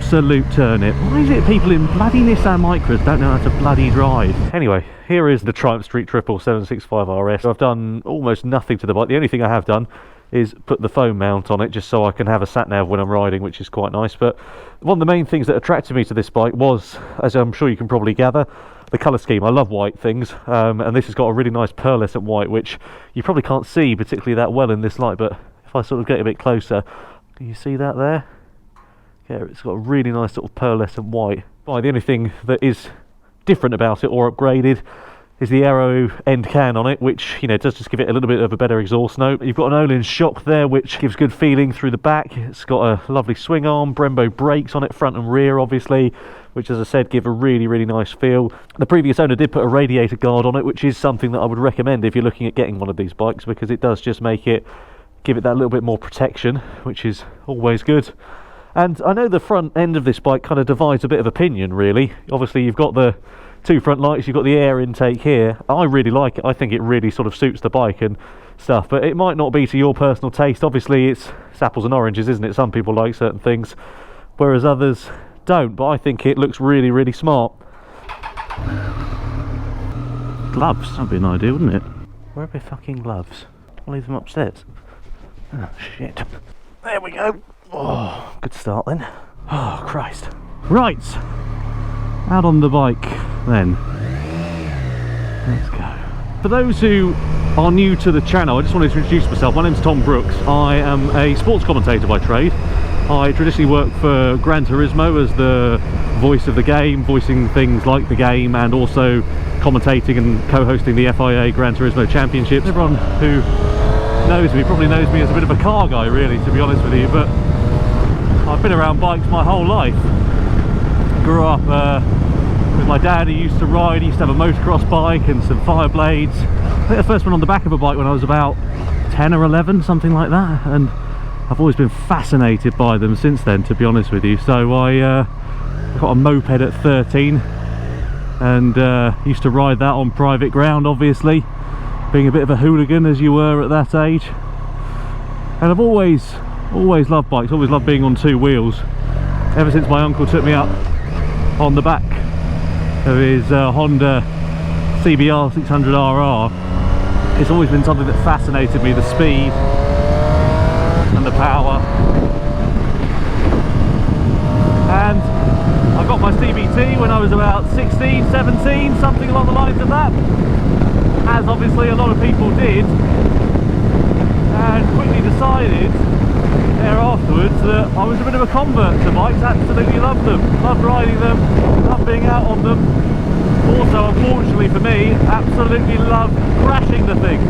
absolute turnip. Why is it people in bloody Nissan Micras don't know how to bloody drive? Anyway, here is the Triumph Street Triple 765 RS. I've done almost nothing to the bike. The only thing I have done is put the phone mount on it just so I can have a sat-nav when I'm riding, which is quite nice. But one of the main things that attracted me to this bike was, as I'm sure you can probably gather, the colour scheme. I love white things, and this has got a really nice pearlescent white, which you probably can't see particularly that well in this light, but if I sort of get a bit closer, can you see that there? Yeah, it's got a really nice sort of pearlescent white. The only thing that is different about it or upgraded is the aero end can on it, which, you know, does just give it a little bit of a better exhaust note. You've got an Öhlins shock there, which gives good feeling through the back. It's got a lovely swing arm, Brembo brakes on it, front and rear, obviously, which, as I said, give a really, really nice feel. The previous owner did put a radiator guard on it, which is something that I would recommend if you're looking at getting one of these bikes, because it does just give it that little bit more protection, which is always good. And I know the front end of this bike kind of divides a bit of opinion, really. Obviously, you've got the two front lights, you've got the air intake here. I really like it. I think it really sort of suits the bike and stuff, but it might not be to your personal taste. Obviously, it's apples and oranges, isn't it? Some people like certain things, whereas others don't, but I think it looks really, really smart. Gloves, that'd be an idea, wouldn't it? Where are my fucking gloves? I'll leave them upstairs. Oh, shit. There we go. Oh, good start then. Oh, Christ. Right. Out on the bike then. Let's go. For those who are new to the channel, I just wanted to introduce myself. My name's Tom Brooks. I am a sports commentator by trade. I traditionally work for Gran Turismo as the voice of the game, voicing things like the game, and also commentating and co-hosting the FIA Gran Turismo Championships. Everyone who knows me probably knows me as a bit of a car guy, really, to be honest with you, but I've been around bikes my whole life. Grew up with my dad, who used to ride. He used to have a motocross bike and some Fireblades. I think the first one on the back of a bike when I was about 10 or 11, something like that, and I've always been fascinated by them since then, to be honest with you. So I got a moped at 13 and used to ride that on private ground, obviously, being a bit of a hooligan as you were at that age. And I've always loved bikes, always loved being on two wheels, ever since my uncle took me up on the back of his Honda CBR 600RR. It's always been something that fascinated me, the speed and the power. And I got my CBT when I was about 16, 17, something along the lines of that, as obviously a lot of people did, and quickly decided there afterwards that I was a bit of a convert to bikes. Absolutely loved them, loved riding them, loved being out on them. Also, unfortunately for me, absolutely loved crashing the things.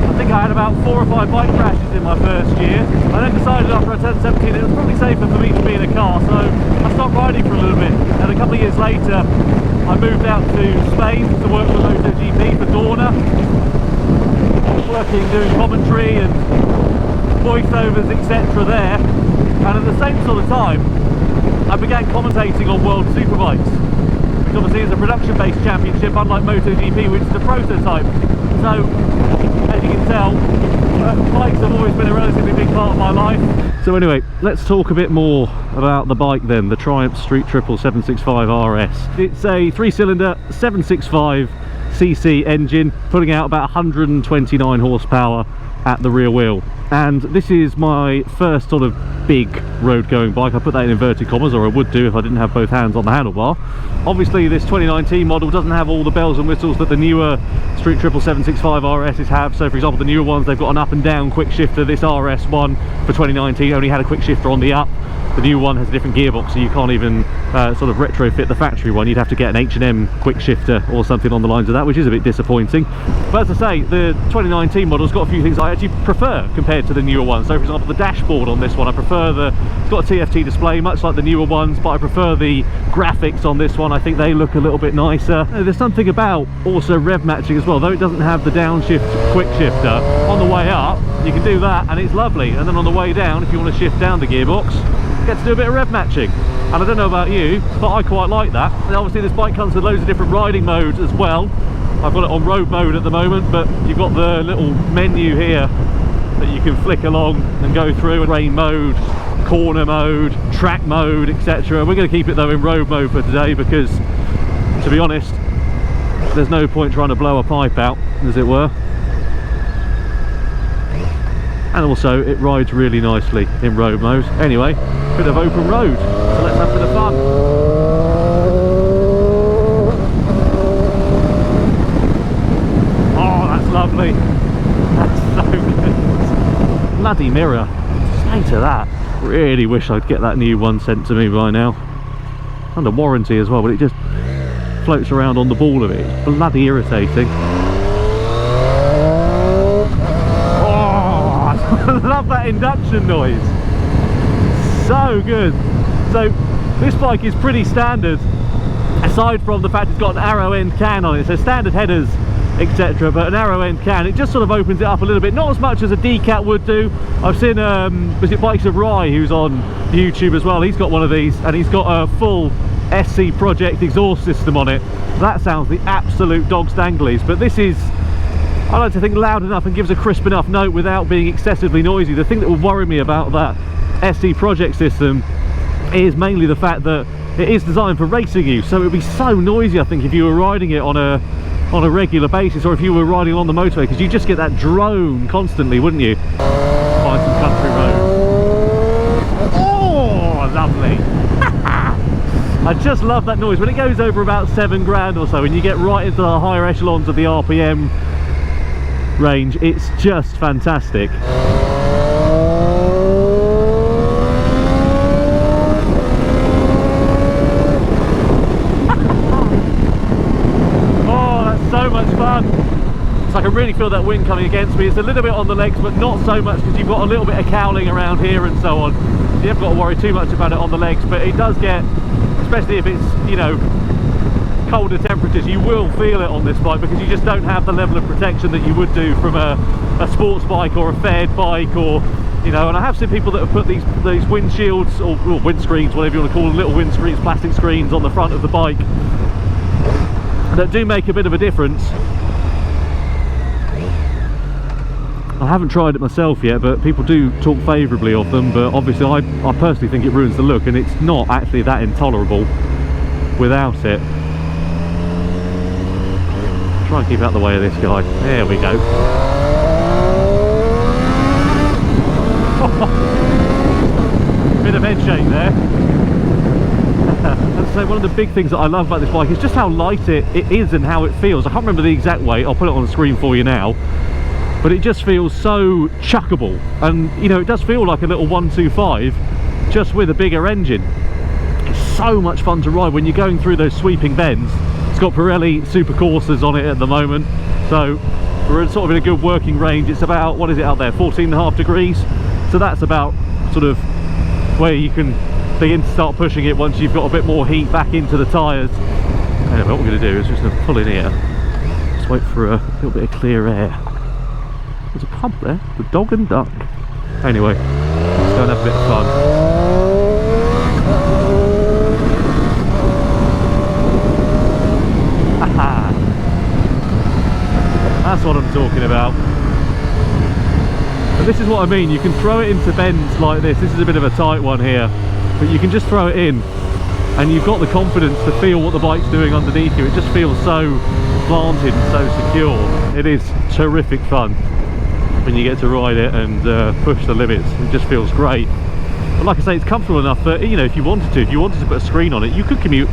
I think I had about 4 or 5 bike crashes in my first year. I then decided after I turned 17 it was probably safer for me to be in a car, so I stopped riding for a little bit, and a couple of years later I moved out to Spain to work for MotoGP for Dorna, working, doing commentary and voiceovers, etc. there. And at the same sort of time I began commentating on World Superbikes, which obviously is a production based championship, unlike MotoGP, which is a prototype. So as you can tell, bikes have always been a relatively big part of my life. So anyway, let's talk a bit more about the bike then, the Triumph Street Triple 765 RS. It's a 3-cylinder 765cc engine, putting out about 129 horsepower at the rear wheel. And this is my first sort of big road going bike. I put that in inverted commas, or I would do if I didn't have both hands on the handlebar. Obviously this 2019 model doesn't have all the bells and whistles that the newer Street Triple 765 RSs have. So for example, the newer ones, they've got an up and down quick shifter. This RS one for 2019 only had a quick shifter on the up. The new one has a different gearbox, so you can't even sort of retrofit the factory one. You'd have to get an H&M quick shifter or something on the lines of that, which is a bit disappointing. But as I say, the 2019 model's got a few things I actually prefer compared to the newer one. So for example, the dashboard on this one, I prefer it's got a TFT display, much like the newer ones, but I prefer the graphics on this one. I think they look a little bit nicer. There's something about also rev matching as well, though it doesn't have the downshift quick shifter. On the way up, you can do that and it's lovely. And then on the way down, if you want to shift down the gearbox, get to do a bit of rev matching. And I don't know about you, but I quite like that. And obviously this bike comes with loads of different riding modes as well. I've got it on road mode at the moment, but you've got the little menu here that you can flick along and go through. Rain mode, corner mode, track mode, etc. We're going to keep it though in road mode for today because, to be honest, there's no point trying to blow a pipe out, as it were. And also it rides really nicely in road mode. Anyway, bit of open road, so let's have a bit of fun. Oh, that's lovely. That's so good. Bloody mirror. Say to that. Really wish I'd get that new one sent to me by now. Under warranty as well, but it just floats around on the ball of it. It's bloody irritating. Oh, I love that induction noise. So good. So this bike is pretty standard, aside from the fact it's got an arrow end can on it. So standard headers, etc., but an arrow end can, it just sort of opens it up a little bit, not as much as a D-Cat would do. I've seen was it Bikes of Rye, who's on YouTube as well, he's got one of these and he's got a full SC Project exhaust system on it. That sounds the absolute dog's danglies, but this is, I like to think, loud enough and gives a crisp enough note without being excessively noisy. The thing that would worry me about that SC Project system is mainly the fact that it is designed for racing use, so it would be so noisy, I think, if you were riding it on a regular basis, or if you were riding on the motorway, because you just get that drone constantly, wouldn't you? Find some country road. Oh, lovely. I just love that noise when it goes over about 7 grand or so and you get right into the higher echelons of the RPM range. It's just fantastic. So much fun. So I can really feel that wind coming against me. It's a little bit on the legs, but not so much because you've got a little bit of cowling around here and so on. You haven't got to worry too much about it on the legs, but it does get, especially if it's, you know, colder temperatures, you will feel it on this bike because you just don't have the level of protection that you would do from a sports bike or a fared bike, or, you know. And I have seen people that have put these windshields or windscreens, whatever you want to call them, little windscreens, plastic screens on the front of the bike that do make a bit of a difference. I haven't tried it myself yet, but people do talk favourably of them, but obviously I personally think it ruins the look, and it's not actually that intolerable without it. Try and keep out the way of this guy. There we go. Bit of head shake there. So one of the big things that I love about this bike is just how light it is and how it feels. I can't remember the exact weight, I'll put it on the screen for you now, but it just feels so chuckable, and you know, it does feel like a little 125 just with a bigger engine. It's so much fun to ride when you're going through those sweeping bends. It's got Pirelli Super Corsas on it at the moment, so we're sort of in a good working range. It's about, what is it out there, 14.5 degrees, so that's about sort of where you can begin to start pushing it once you've got a bit more heat back into the tyres. Anyway, what we're going to do is just going to pull in here, just wait for a little bit of clear air. There's a pub there, the Dog and Duck. Anyway, let's go and have a bit of fun. That's what I'm talking about. And this is what I mean, you can throw it into bends like this. This is a bit of a tight one here, but you can just throw it in and you've got the confidence to feel what the bike's doing underneath you. It just feels so planted and so secure. It is terrific fun when you get to ride it and push the limits. It just feels great. But like I say, it's comfortable enough that, you know, if you wanted to put a screen on it, you could commute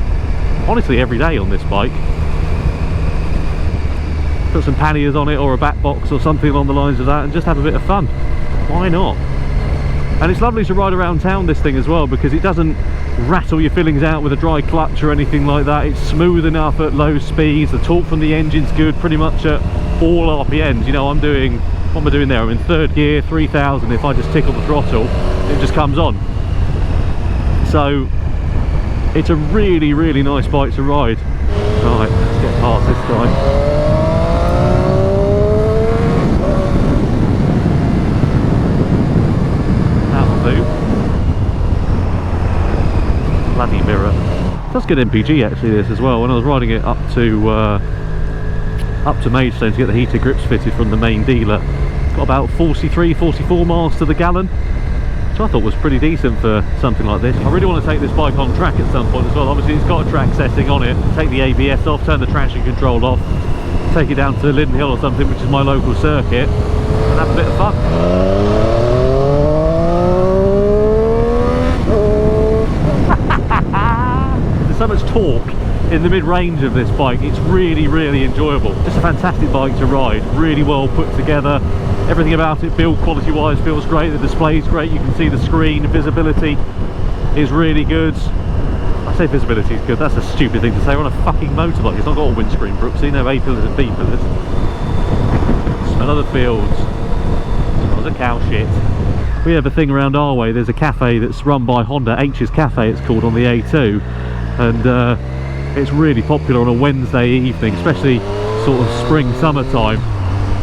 honestly every day on this bike. Put some panniers on it or a back box or something along the lines of that and just have a bit of fun. Why not? And it's lovely to ride around town, this thing, as well, because it doesn't rattle your fillings out with a dry clutch or anything like that. It's smooth enough at low speeds. The torque from the engine's good pretty much at all RPMs. You know, what am I doing there? I'm in third gear, 3000. If I just tickle the throttle, it just comes on. So it's a really, really nice bike to ride. Right, let's get past this guy. Bloody mirror. It does get MPG actually, this as well. When I was riding it up to Maidstone to get the heated grips fitted from the main dealer, it's got about 43, 44 miles to the gallon. which I thought was pretty decent for something like this. I really want to take this bike on track at some point as well. Obviously it's got a track setting on it. Take the ABS off, turn the traction control off, take it down to Linden Hill or something, which is my local circuit, and have a bit of fun. There's so much torque in the mid-range of this bike. It's really, really enjoyable. Just a fantastic bike to ride, really well put together. Everything about it, build quality wise, feels great. The display's great, you can see the screen. Visibility is really good. I say visibility is good, that's a stupid thing to say. We're on a fucking motorbike, it's not got a windscreen, Brooksy, no A pillars and B pillars. Smell of the fields, smells of cow shit. We have a thing around our way, there's a cafe that's run by Honda, H's Cafe it's called, on the A2, and it's really popular on a Wednesday evening, especially sort of spring, summertime.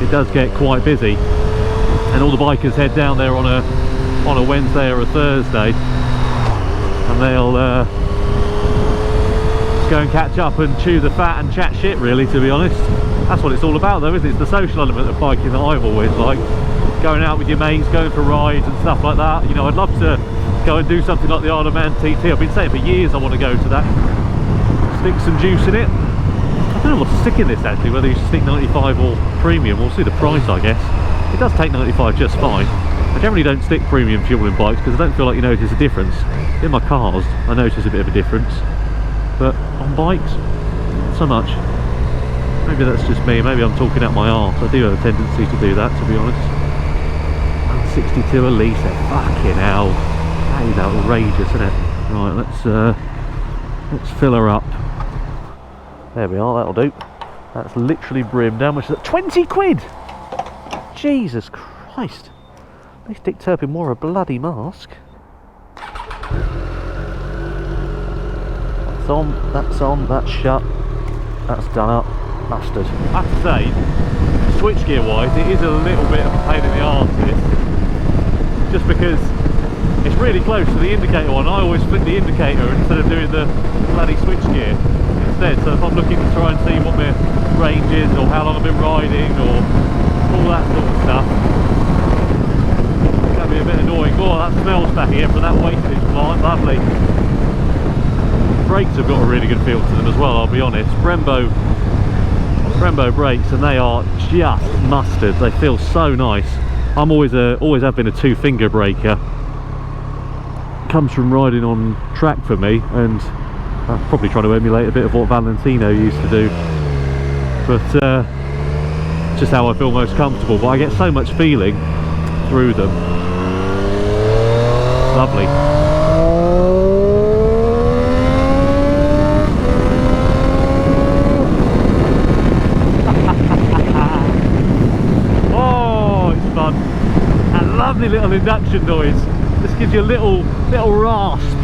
It does get quite busy, and all the bikers head down there on a Wednesday or a Thursday, and they'll go and catch up and chew the fat and chat shit, really, to be honest. That's what it's all about though, isn't it? It's the social element of biking that I've always liked. Going out with your mates, going for rides and stuff like that. You know, I'd love to go and do something like the Isle of Man TT. I've been saying for years I want to go to that. Stick some juice in it. I don't know what to stick in this actually, whether you stick 95 or premium. We'll see the price, I guess. It does take 95 just fine. I generally don't stick premium fuel in bikes because I don't feel like you notice a difference. In my cars I notice a bit of a difference, but on bikes not so much. Maybe that's just me, maybe I'm talking out my arse. I do have a tendency to do that, to be honest. 162 a litre, fucking hell. That is outrageous, isn't it? Right, let's fill her up. There we are, that'll do. That's literally brimmed. How much is that? 20 quid! Jesus Christ. Makes Dick Turpin wore a bloody mask. That's on, that's shut. That's done up. Mustard. I have to say, switchgear wise, it is a little bit of a pain in the arse, this. Just because it's really close to the indicator one. I always flick the indicator instead of doing the bloody switchgear instead. So if I'm looking to try and see what my range is, or how long I've been riding, or all that sort of stuff, that'd be a bit annoying. Oh, that smells back here from that wastage plant. Lovely. Brakes have got a really good feel to them as well, I'll be honest. Brembo brakes, and they are just mustard. They feel so nice. I'm always have been a two-finger braker. Comes from riding on track for me, and I'm probably trying to emulate a bit of what Valentino used to do, but just how I feel most comfortable. But I get so much feeling through them. Lovely. Oh, it's fun. A lovely little induction noise. This gives you a little rasp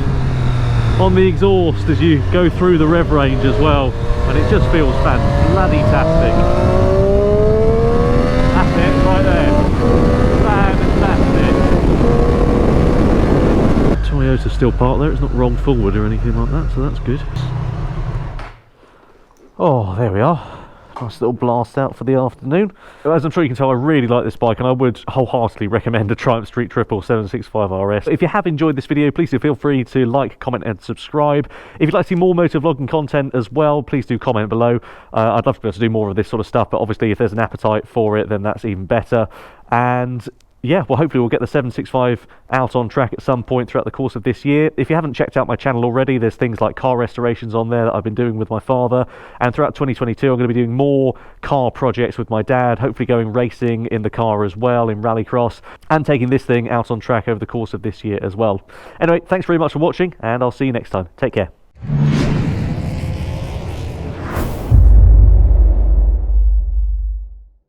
on the exhaust as you go through the rev range as well, and it just feels fan-bloody-tastic. That's it, right there. Fantastic. Toyota's still parked there, it's not rolled forward or anything like that, so that's good. Oh, there we are. Nice little blast out for the afternoon. As I'm sure you can tell, I really like this bike, and I would wholeheartedly recommend a Triumph Street Triple 765 RS. If you have enjoyed this video, please do feel free to like, comment and subscribe. If you'd like to see more motovlogging content as well, please do comment below. I'd love to be able to do more of this sort of stuff, but obviously if there's an appetite for it, then that's even better. And yeah, well, hopefully we'll get the 765 out on track at some point throughout the course of this year. If you haven't checked out my channel already, there's things like car restorations on there that I've been doing with my father, and throughout 2022 I'm going to be doing more car projects with my dad, hopefully going racing in the car as well, in rallycross, and taking this thing out on track over the course of this year as well. Anyway, thanks very much for watching, and I'll see you next time. Take care.